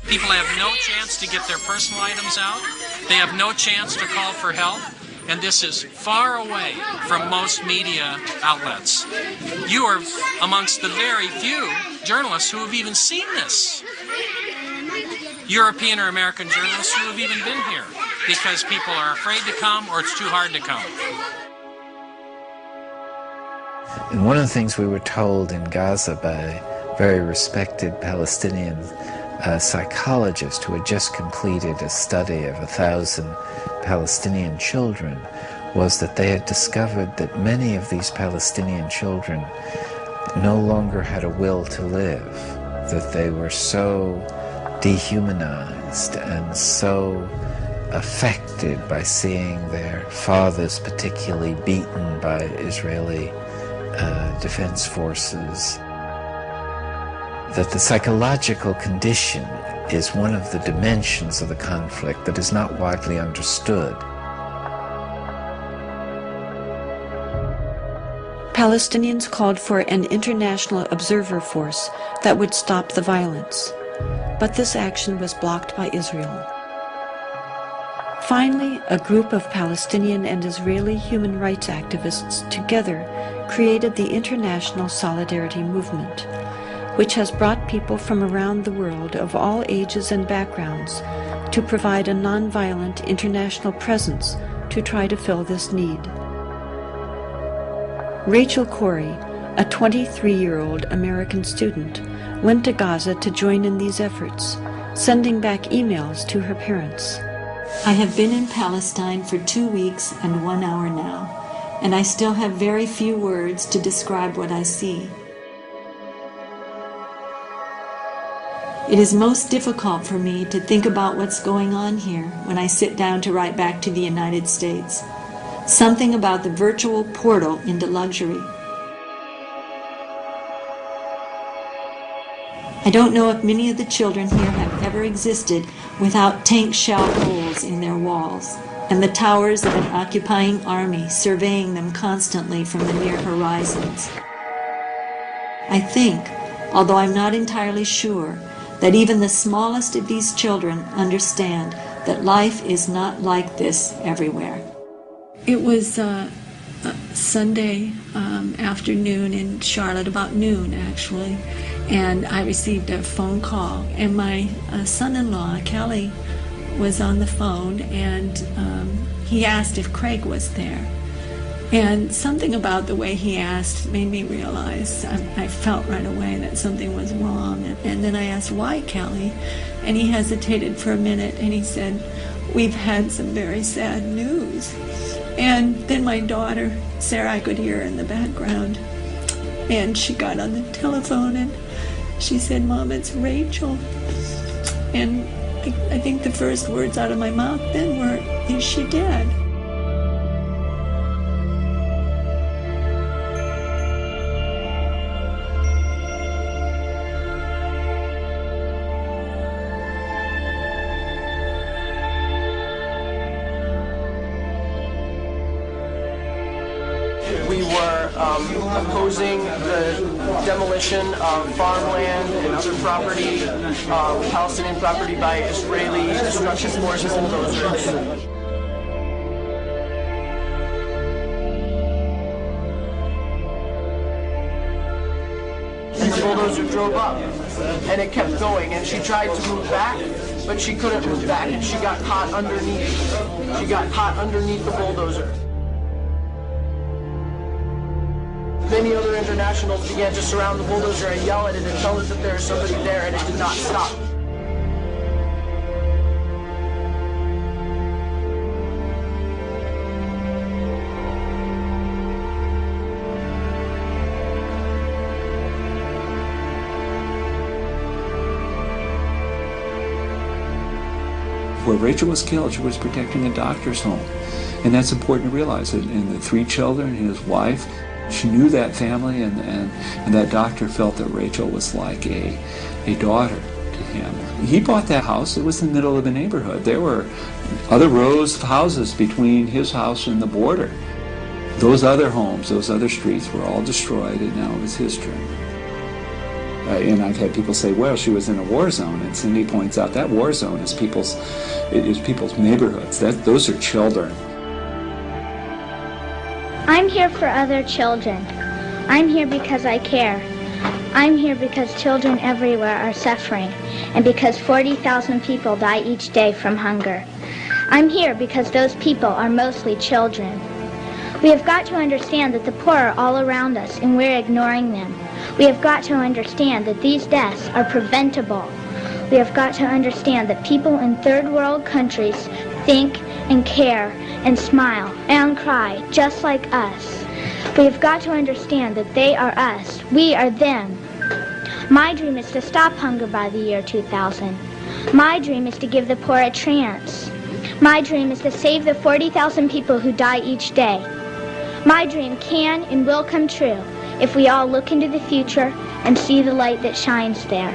People have no chance to get their personal items out. They have no chance to call for help. And this is far away from most media outlets. You are amongst the very few journalists who have even seen this. European or American journalists who have even been here because people are afraid to come or it's too hard to come. And one of the things we were told in Gaza by very respected Palestinian psychologist who had just completed a study of 1,000 Palestinian children was that they had discovered that many of these Palestinian children no longer had a will to live, that they were so dehumanized and so affected by seeing their fathers particularly beaten by Israeli defense forces, that the psychological condition is one of the dimensions of the conflict that is not widely understood. Palestinians called for an international observer force that would stop the violence, but this action was blocked by Israel. Finally, a group of Palestinian and Israeli human rights activists together created the International Solidarity Movement, which has brought people from around the world of all ages and backgrounds to provide a nonviolent international presence to try to fill this need. Rachel Corey, a 23-year-old American student, went to Gaza to join in these efforts, sending back emails to her parents. I have been in Palestine for 2 weeks and 1 hour now, and I still have very few words to describe what I see. It is most difficult for me to think about what's going on here when I sit down to write back to the United States. Something about the virtual portal into luxury. I don't know if many of the children here have ever existed without tank shell holes in their walls, and the towers of an occupying army surveying them constantly from the near horizons. I think, although I'm not entirely sure, that even the smallest of these children understand that life is not like this everywhere. It was Sunday afternoon in Charlotte, about noon actually, and I received a phone call, and my son-in-law, Kelly, was on the phone, and he asked if Craig was there. And something about the way he asked made me realize, I felt right away that something was wrong. And then I asked, why, Kelly? And he hesitated for a minute, and he said, we've had some very sad news. And then my daughter, Sarah, I could hear her in the background, and she got on the telephone, and she said, Mom, it's Rachel. And I think the first words out of my mouth then were, is she dead? We were opposing the demolition of farmland and other property, Palestinian property by Israeli destruction forces and bulldozers. And the bulldozer drove up, and it kept going, and she tried to move back, but she couldn't move back, and she got caught underneath. She got caught underneath the bulldozer. Many other internationals began to surround the bulldozer and yell at it and tell us that there is somebody there, and it did not stop. Where Rachel was killed, she was protecting a doctor's home. And that's important to realize. And the 3 children, his wife, she knew that family, and that doctor felt that Rachel was like a daughter to him. He bought that house. It was in the middle of a neighborhood. There were other rows of houses between his house and the border. Those other homes, those other streets were all destroyed, and now it was his turn. And I've had people say, well, she was in a war zone. And Cindy points out that war zone is people's neighborhoods. Those are children. I'm here for other children. I'm here because I care. I'm here because children everywhere are suffering, and because 40,000 people die each day from hunger. I'm here because those people are mostly children. We have got to understand that the poor are all around us and we're ignoring them. We have got to understand that these deaths are preventable. We have got to understand that people in third world countries think and care and smile and cry just like us. We have got to understand that they are us. We are them. My dream is to stop hunger by the year 2000. My dream is to give the poor a chance. My dream is to save the 40,000 people who die each day. My dream can and will come true if we all look into the future and see the light that shines there.